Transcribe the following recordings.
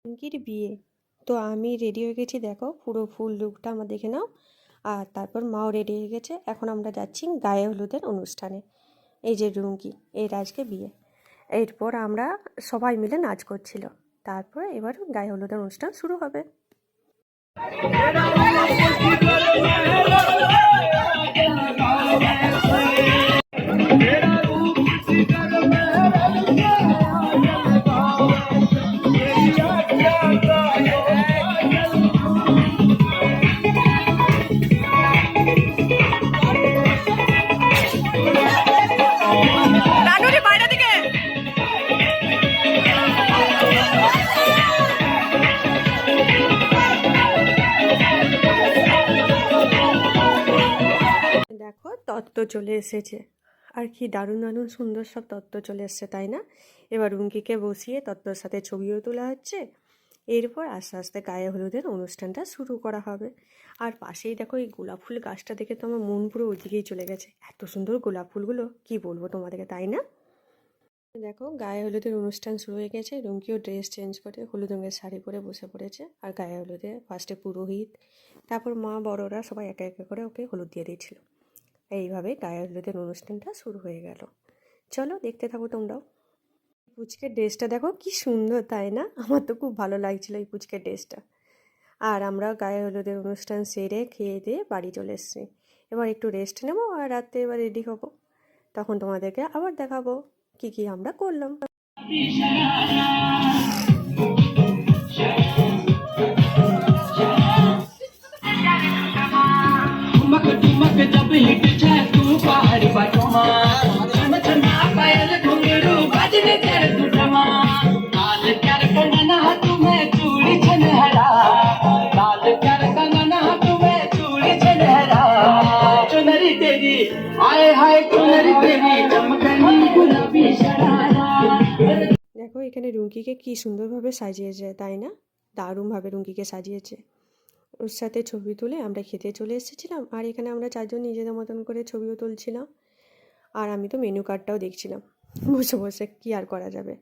পিঙ্কির বিয়ে। তো আমি রেডি হয়ে গেছি, দেখো পুরো ফুল লুকটা আমার দেখে নাও। আর তারপর মাও রেডি হয়ে গেছে। এখন আমরা যাচ্ছি গায়ে হলুদের অনুষ্ঠানে। এই যে রুমকি, এর আজকে বিয়ে। এরপর আমরা সবাই মিলে নাচ করছিল। তারপরে এবার গায়ে হলুদের অনুষ্ঠান শুরু হবে। দেখো তত্ত্ব চলে এসেছে। আর কি দারুণ দারুণ সুন্দর সব তত্ত্ব চলে এসছে, তাই না? এবার রুমকিকে বসিয়ে তত্ত্বর সাথে ছবিও তোলা হচ্ছে। এরপর আস্তে আস্তে গায়ে হলুদের অনুষ্ঠানটা শুরু করা হবে। আর পাশেই দেখো এই গোলাপ ফুল গাছটা দেখে তো আমার মন পুরো ওইদিকেই চলে গেছে। এত সুন্দর গোলাপ ফুলগুলো, কি বলবো তোমাদেরকে, তাই না? দেখো গায়ে হলুদের অনুষ্ঠান শুরু হয়ে গেছে। রুমকিও ড্রেস চেঞ্জ করে হলুদ রঙের শাড়ি পরে বসে পড়েছে। আর গায়ে হলুদে ফার্স্টে পুরোহিত, তারপর মা বড়রা সবাই একে একে করে ওকে হলুদ দিয়ে দিয়েছিল। এইভাবে গায়ে হলুদের অনুষ্ঠানটা শুরু হয়ে গেল। চলো দেখতে থাকো তোমরাও। পুচকের ড্রেসটা দেখো কি সুন্দর, তাই না? আমার তো খুব ভালো লাগছিল এই পুচকের ড্রেসটা। আর আমরা গায়ে হলুদের অনুষ্ঠান সেরে খেয়ে দিয়ে বাড়ি চলে এসেছি। এবার একটু রেস্ট নেবো আর রাতে এবার রেডি হবো। তখন তোমাদেরকে আবার দেখাবো কি কি আমরা করলাম। দেখো এখানে রুমকিকে কি সুন্দরভাবে সাজিয়েছে, তাই না? দারুণভাবে রুমকিকে সাজিয়েছে। ওর সাথে ছবি তুলে আমরা খেতে চলে এসেছিলাম। আর এখানে আমরা চারজন নিজেদের মতন করে ছবিও তুলছিলাম। আর আমি তো মেনু কার্ডটাও দেখছিলাম বসে বসে, কি আর করা যাবে।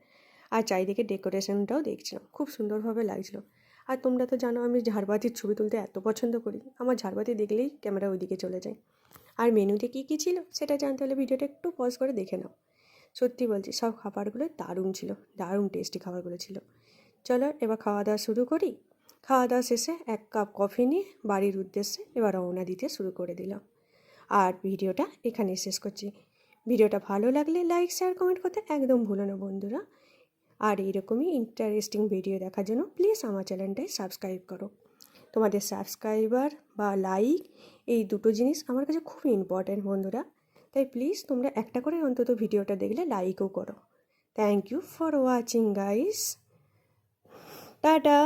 আর চারিদিকে ডেকোরেশনটাও দেখছিলাম, খুব সুন্দরভাবে লাগছিলো। আর তোমরা তো জানো আমি ঝাড়বাতির ছবি তুলতে এত পছন্দ করি, আমার ঝাড়বাতি দেখলেই ক্যামেরা ওইদিকে চলে যায়। আর মেনুতে কী কী ছিল সেটা জানতে হলে ভিডিওটা একটু পজ করে দেখে নাও। সত্যি বলছি, সব খাবারগুলো দারুণ ছিল, দারুণ টেস্টি খাবারগুলো ছিল। চলো এবার খাওয়া দাওয়া শুরু করি। খাওয়া দাওয়া শেষে 1 কাপ কফি নিয়ে বাড়ির উদ্দেশ্যে এবার রওনা দিতে শুরু করে দিলাম। আর ভিডিওটা এখানে শেষ করছি। ভিডিওটা ভালো লাগলে লাইক শেয়ার কমেন্ট করতে একদম ভুলো না বন্ধুরা। আর এইরকমই ইন্টারেস্টিং ভিডিও দেখার জন্য প্লিজ আমার চ্যানেলটায় সাবস্ক্রাইব করো। তোমাদের সাবস্ক্রাইবার বা লাইক, এই দুটো জিনিস আমার কাছে খুব ইম্পর্ট্যান্ট বন্ধুরা। তাই প্লিজ তোমরা একটা করে অন্তত ভিডিওটা দেখলে লাইকও করো। Thank you for watching guys. Tata.